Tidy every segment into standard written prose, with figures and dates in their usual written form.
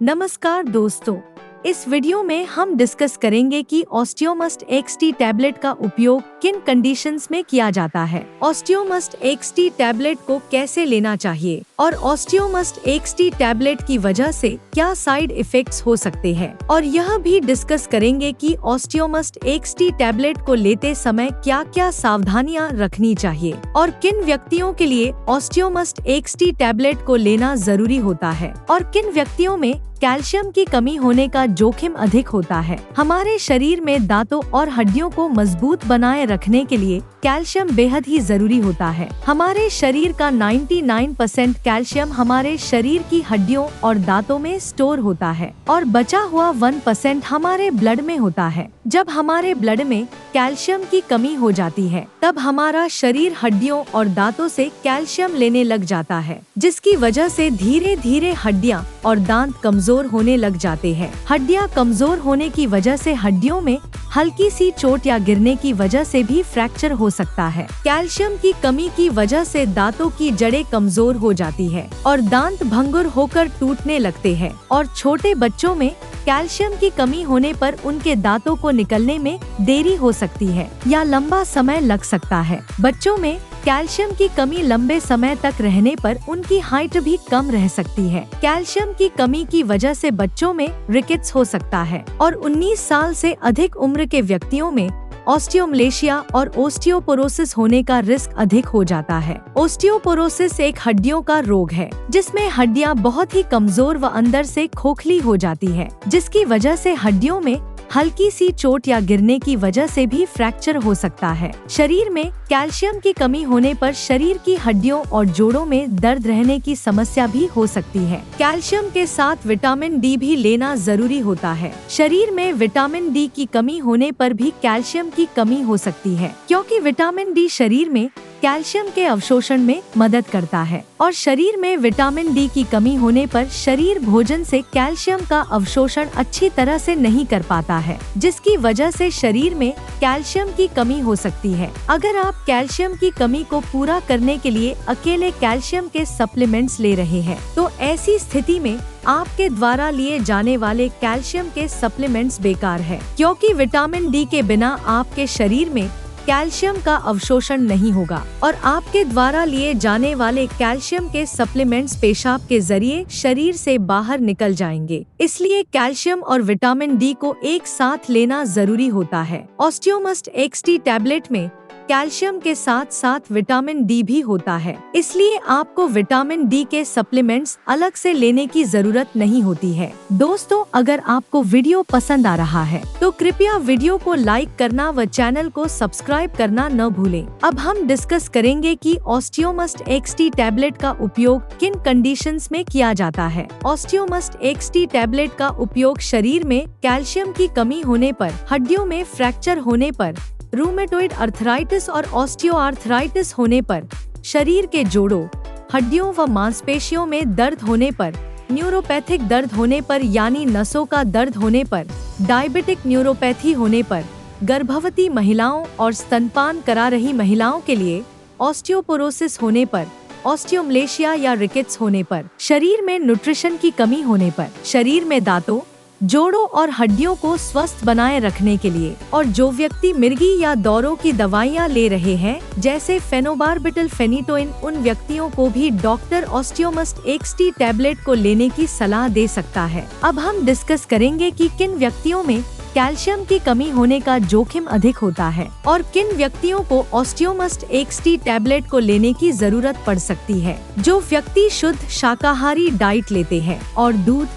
नमस्कार दोस्तों, इस वीडियो में हम डिस्कस करेंगे कि ऑस्टियोमस्ट एक्सटी टैबलेट का उपयोग किन कंडीशंस में किया जाता है, ऑस्टियोमस्ट एक्सटी टैबलेट को कैसे लेना चाहिए और ऑस्टियोमस्ट एक्सटी टैबलेट की वजह से क्या साइड इफेक्ट्स हो सकते हैं, और यह भी डिस्कस करेंगे कि ऑस्टियोमस्ट एक्सटी टैबलेट को लेते समय क्या क्या सावधानियां रखनी चाहिए और किन व्यक्तियों के लिए ऑस्टियोमस्ट एक्सटी टैबलेट को लेना जरूरी होता है और किन व्यक्तियों में कैल्शियम की कमी होने का जोखिम अधिक होता है। हमारे शरीर में दांतों और हड्डियों को मजबूत बनाए रखने के लिए कैल्शियम बेहद ही जरूरी होता है। हमारे शरीर का 99% कैल्शियम हमारे शरीर की हड्डियों और दांतों में स्टोर होता है और बचा हुआ 1% हमारे ब्लड में होता है। जब हमारे ब्लड में कैल्शियम की कमी हो जाती है तब हमारा शरीर हड्डियों और दांतों से कैल्शियम लेने लग जाता है, जिसकी वजह से धीरे धीरे हड्डियां और दांत कमजोर होने लग जाते हैं। हड्डियां कमजोर होने की वजह से हड्डियों में हल्की सी चोट या गिरने की वजह से भी फ्रैक्चर हो सकता है। कैल्शियम की कमी की वजह से दांतों की जड़ें कमजोर हो जाती है और दांत भंगुर होकर टूटने लगते हैं, और छोटे बच्चों में कैल्शियम की कमी होने पर उनके दांतों को निकलने में देरी हो सकती है या लंबा समय लग सकता है। बच्चों में कैल्शियम की कमी लंबे समय तक रहने पर उनकी हाइट भी कम रह सकती है। कैल्शियम की कमी की वजह से बच्चों में रिकेट्स हो सकता है और 19 साल से अधिक उम्र के व्यक्तियों में ऑस्टियोमलेशिया और ओस्टियोपोरोसिस होने का रिस्क अधिक हो जाता है। ओस्टियोपोरोसिस एक हड्डियों का रोग है जिसमें हड्डियां बहुत ही कमजोर व अंदर से खोखली हो जाती है, जिसकी वजह से हड्डियों में हल्की सी चोट या गिरने की वजह से भी फ्रैक्चर हो सकता है। शरीर में कैल्शियम की कमी होने पर शरीर की हड्डियों और जोड़ों में दर्द रहने की समस्या भी हो सकती है। कैल्शियम के साथ विटामिन डी भी लेना जरूरी होता है। शरीर में विटामिन डी की कमी होने पर भी कैल्शियम की कमी हो सकती है, क्योंकि विटामिन डी शरीर में कैल्शियम के अवशोषण में मदद करता है, और शरीर में विटामिन डी की कमी होने पर शरीर भोजन से कैल्शियम का अवशोषण अच्छी तरह से नहीं कर पाता है, जिसकी वजह से शरीर में कैल्शियम की कमी हो सकती है। अगर आप कैल्शियम की कमी को पूरा करने के लिए अकेले कैल्शियम के सप्लीमेंट्स ले रहे हैं, तो ऐसी स्थिति में आपके द्वारा लिए जाने वाले कैल्शियम के सप्लीमेंट्स बेकार है, क्योंकि विटामिन डी के बिना आपके शरीर में कैल्शियम का अवशोषण नहीं होगा और आपके द्वारा लिए जाने वाले कैल्शियम के सप्लीमेंट्स पेशाब के जरिए शरीर से बाहर निकल जाएंगे। इसलिए कैल्शियम और विटामिन डी को एक साथ लेना जरूरी होता है। ऑस्टियोमस्ट एक्सटी टैबलेट में कैल्शियम के साथ साथ विटामिन डी भी होता है, इसलिए आपको विटामिन डी के सप्लीमेंट्स अलग से लेने की जरूरत नहीं होती है। दोस्तों, अगर आपको वीडियो पसंद आ रहा है तो कृपया वीडियो को लाइक करना व चैनल को सब्सक्राइब करना न भूलें। अब हम डिस्कस करेंगे कि ऑस्टियोमस्ट एक्सटी टैबलेट का उपयोग किन कंडीशंस में किया जाता है। ऑस्टियोमस्ट एक्सटी टैबलेट का उपयोग शरीर में कैल्शियम की कमी होने पर, हड्डियों में फ्रैक्चर होने पर, रूमेटोइड अर्थराइटिस और ऑस्टियोआर्थराइटिस होने पर, शरीर के जोड़ों, हड्डियों व मांसपेशियों में दर्द होने पर, न्यूरोपैथिक दर्द होने पर यानी नसों का दर्द होने पर, डायबिटिक न्यूरोपैथी होने पर, गर्भवती महिलाओं और स्तनपान करा रही महिलाओं के लिए ऑस्टियोपोरोसिस होने पर, ऑस्टियोमलेशिया या रिकेट्स होने पर, शरीर में न्यूट्रिशन की कमी होने पर, शरीर में दांतों, जोड़ों और हड्डियों को स्वस्थ बनाए रखने के लिए, और जो व्यक्ति मिर्गी या दौरों की दवाइयां ले रहे हैं जैसे फेनोबारबिटल फेनिटोइन, उन व्यक्तियों को भी डॉक्टर ऑस्टियोमस्ट एक्सटी टैबलेट को लेने की सलाह दे सकता है। अब हम डिस्कस करेंगे कि किन व्यक्तियों में कैल्शियम की कमी होने का जोखिम अधिक होता है और किन व्यक्तियों को ऑस्टियोमस्ट एक्सटी टैबलेट को लेने की जरूरत पड़ सकती है। जो व्यक्ति शुद्ध शाकाहारी डाइट लेते हैं और दूध,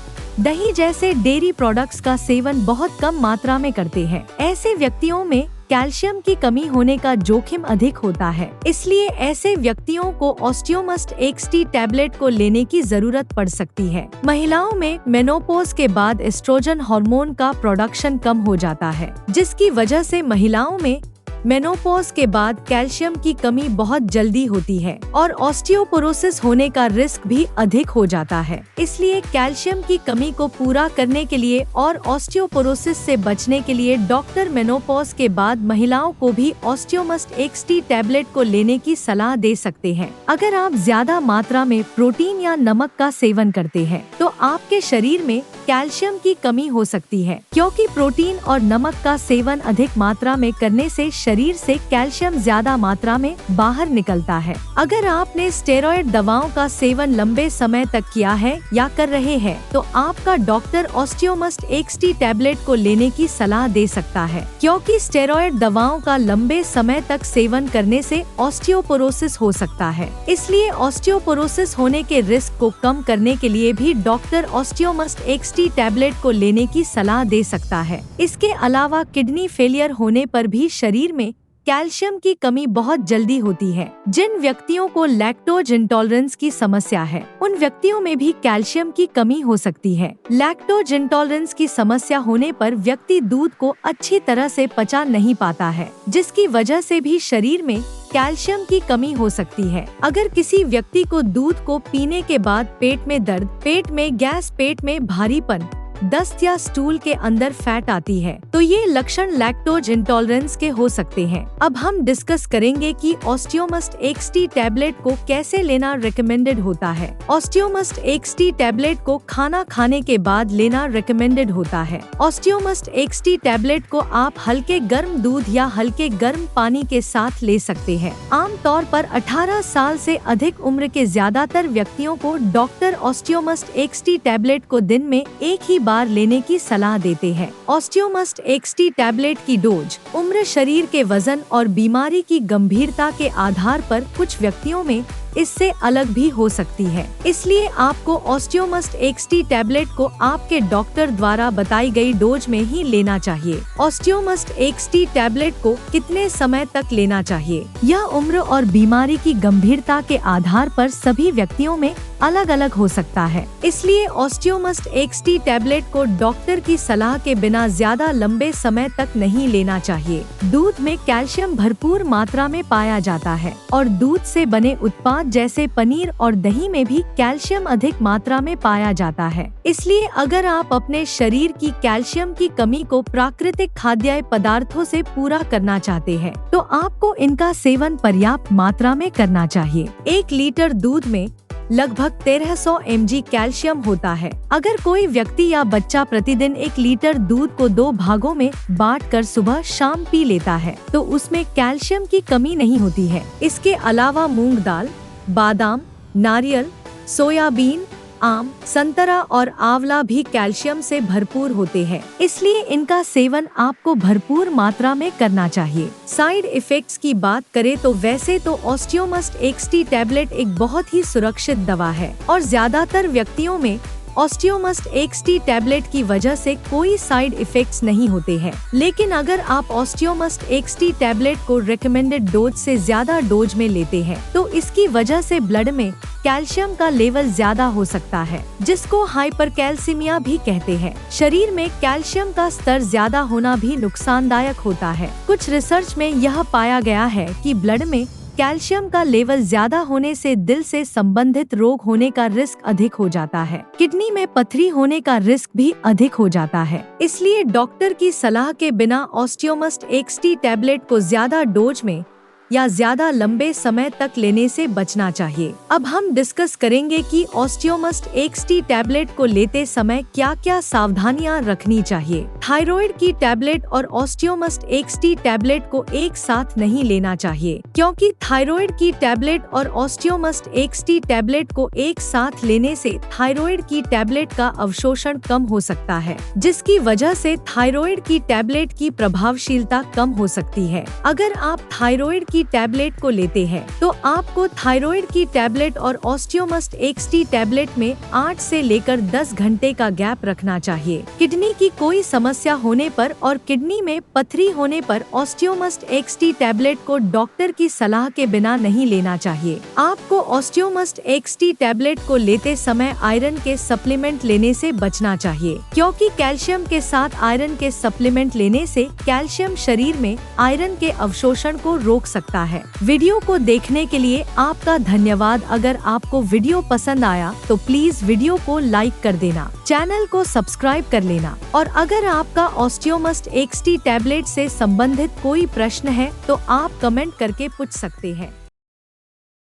दही जैसे डेयरी प्रोडक्ट्स का सेवन बहुत कम मात्रा में करते हैं, ऐसे व्यक्तियों में कैल्शियम की कमी होने का जोखिम अधिक होता है। इसलिए ऐसे व्यक्तियों को ऑस्टियोमस्ट एक्सटी टैबलेट को लेने की जरूरत पड़ सकती है। महिलाओं में मेनोपॉज के बाद एस्ट्रोजन हार्मोन का प्रोडक्शन कम हो जाता है, जिसकी वजह से महिलाओं में मेनोपॉज के बाद कैल्शियम की कमी बहुत जल्दी होती है और ऑस्टियोपोरोसिस होने का रिस्क भी अधिक हो जाता है। इसलिए कैल्शियम की कमी को पूरा करने के लिए और ऑस्टियोपोरोसिस से बचने के लिए डॉक्टर मेनोपॉज के बाद महिलाओं को भी ऑस्टियोमस्ट एक्सटी टैबलेट को लेने की सलाह दे सकते हैं। अगर आप ज्यादा मात्रा में प्रोटीन या नमक का सेवन करते हैं तो आपके शरीर में कैल्शियम की कमी हो सकती है, क्योंकि प्रोटीन और नमक का सेवन अधिक मात्रा में करने से शरीर से कैल्शियम ज्यादा मात्रा में बाहर निकलता है। अगर आपने स्टेरॉयड दवाओं का सेवन लंबे समय तक किया है या कर रहे हैं तो आपका डॉक्टर ऑस्टियोमस्ट एक्सटी टैबलेट को लेने की सलाह दे सकता है, क्योंकि स्टेरॉयड दवाओं का लंबे समय तक सेवन करने से ऑस्टियोपोरोसिस हो सकता है। इसलिए ऑस्टियोपोरोसिस होने के रिस्क को कम करने के लिए भी डॉक्टर ऑस्टियोमस्ट एक्सटी टैबलेट को लेने की सलाह दे सकता है। इसके अलावा किडनी फेलियर होने पर भी शरीर में कैल्शियम की कमी बहुत जल्दी होती है। जिन व्यक्तियों को लैक्टोज इंटॉलरेंस की समस्या है उन व्यक्तियों में भी कैल्शियम की कमी हो सकती है। लैक्टोज इंटॉलरेंस की समस्या होने पर व्यक्ति दूध को अच्छी तरह से पचा नहीं पाता है, जिसकी वजह से भी शरीर में कैल्शियम की कमी हो सकती है। अगर किसी व्यक्ति को दूध को पीने के बाद पेट में दर्द, पेट में गैस, पेट में भारीपन, दस्त या स्टूल के अंदर फैट आती है तो ये लक्षण लैक्टोज इंटॉलरेंस के हो सकते हैं। अब हम डिस्कस करेंगे कि ऑस्टियोमस्ट एक्सटी टैबलेट को कैसे लेना रिकमेंडेड होता है। ऑस्टियोमस्ट एक्सटी टैबलेट को खाना खाने के बाद लेना रिकमेंडेड होता है। ऑस्टियोमस्ट एक्सटी टैबलेट को आप हल्के गर्म दूध या हल्के गर्म पानी के साथ ले सकते हैं। आमतौर पर 18 साल से अधिक उम्र के ज्यादातर व्यक्तियों को डॉक्टर ऑस्टियोमस्ट एक्सटी टैबलेट को दिन में एक ही बार लेने की सलाह देते हैं। ऑस्टियोमस्ट एक्सटी टैबलेट की डोज उम्र, शरीर के वजन और बीमारी की गंभीरता के आधार पर कुछ व्यक्तियों में इससे अलग भी हो सकती है। इसलिए आपको ऑस्टियोमस्ट एक्सटी टैबलेट को आपके डॉक्टर द्वारा बताई गई डोज में ही लेना चाहिए। ऑस्टियोमस्ट एक्सटी टैबलेट को कितने समय तक लेना चाहिए, यह उम्र और बीमारी की गंभीरता के आधार पर सभी व्यक्तियों में अलग अलग हो सकता है। इसलिए ऑस्टियोमस्ट एक्सटी टैबलेट को डॉक्टर की सलाह के बिना ज्यादा लंबे समय तक नहीं लेना चाहिए। दूध में कैल्शियम भरपूर मात्रा में पाया जाता है और दूध से बने उत्पाद जैसे पनीर और दही में भी कैल्शियम अधिक मात्रा में पाया जाता है। इसलिए अगर आप अपने शरीर की कैल्शियम की कमी को प्राकृतिक खाद्य पदार्थों से पूरा करना चाहते हैं तो आपको इनका सेवन पर्याप्त मात्रा में करना चाहिए। 1 लीटर दूध में लगभग 1300 mg कैल्शियम होता है। अगर कोई व्यक्ति या बच्चा प्रतिदिन 1 लीटर दूध को 2 भागों में बांटकर सुबह शाम पी लेता है तो उसमें कैल्शियम की कमी नहीं होती है। इसके अलावा मूंग दाल, बादाम, नारियल, सोयाबीन, आम, संतरा और आंवला भी कैल्शियम से भरपूर होते हैं। इसलिए इनका सेवन आपको भरपूर मात्रा में करना चाहिए। साइड इफेक्ट्स की बात करें तो वैसे तो ऑस्टियोमस्ट एक्सटी टैबलेट एक बहुत ही सुरक्षित दवा है और ज्यादातर व्यक्तियों में ऑस्टियोमस्ट एक्सटी टैबलेट की वजह से कोई साइड इफेक्ट्स नहीं होते हैं। लेकिन अगर आप ऑस्टियोमस्ट एक्सटी टैबलेट को रिकमेंडेड डोज से ज्यादा डोज में लेते हैं तो इसकी वजह से ब्लड में कैल्शियम का लेवल ज्यादा हो सकता है, जिसको हाइपरकैल्सीमिया भी कहते हैं। शरीर में कैल्शियम का स्तर ज्यादा होना भी नुकसानदायक होता है। कुछ रिसर्च में यह पाया गया है कि ब्लड में कैल्शियम का लेवल ज्यादा होने से दिल से संबंधित रोग होने का रिस्क अधिक हो जाता है। किडनी में पथरी होने का रिस्क भी अधिक हो जाता है। इसलिए डॉक्टर की सलाह के बिना ऑस्टियोमस्ट एक्सटी टैबलेट को ज्यादा डोज में या ज्यादा लंबे समय तक लेने से बचना चाहिए। अब हम डिस्कस करेंगे कि ऑस्टियोमस्ट एक्सटी टैबलेट को लेते समय क्या क्या सावधानियां रखनी चाहिए। थायराइड की टैबलेट और ऑस्टियोमस्ट एक्सटी टैबलेट को एक साथ नहीं लेना चाहिए, क्योंकि थायराइड की टैबलेट और ऑस्टियोमस्ट एक्सटी टैबलेट को एक साथ लेने से थायराइड की टैबलेट का अवशोषण कम हो सकता है, जिसकी वजह से थायराइड की टैबलेट की प्रभावशीलता कम हो सकती है। अगर आप थायराइड की की टैबलेट को लेते हैं तो आपको थायराइड की टैबलेट और ऑस्टियोमस्ट एक्सटी टैबलेट में 8 से लेकर 10 घंटे का गैप रखना चाहिए। किडनी की कोई समस्या होने पर और किडनी में पथरी होने पर ऑस्टियोमस्ट एक्सटी टैबलेट को डॉक्टर की सलाह के बिना नहीं लेना चाहिए। आपको ऑस्टियोमस्ट एक्सटी टैबलेट को लेते समय आयरन के सप्लीमेंट लेने से बचना चाहिए, क्योंकि कैल्शियम के साथ आयरन के सप्लीमेंट लेने से कैल्शियम शरीर में आयरन के अवशोषण को रोक सकता है। वीडियो को देखने के लिए आपका धन्यवाद। अगर आपको वीडियो पसंद आया तो प्लीज वीडियो को लाइक कर देना, चैनल को सब्सक्राइब कर लेना और अगर आपका ऑस्टियोमस्ट एक्सटी टैबलेट से संबंधित कोई प्रश्न है तो आप कमेंट करके पूछ सकते हैं।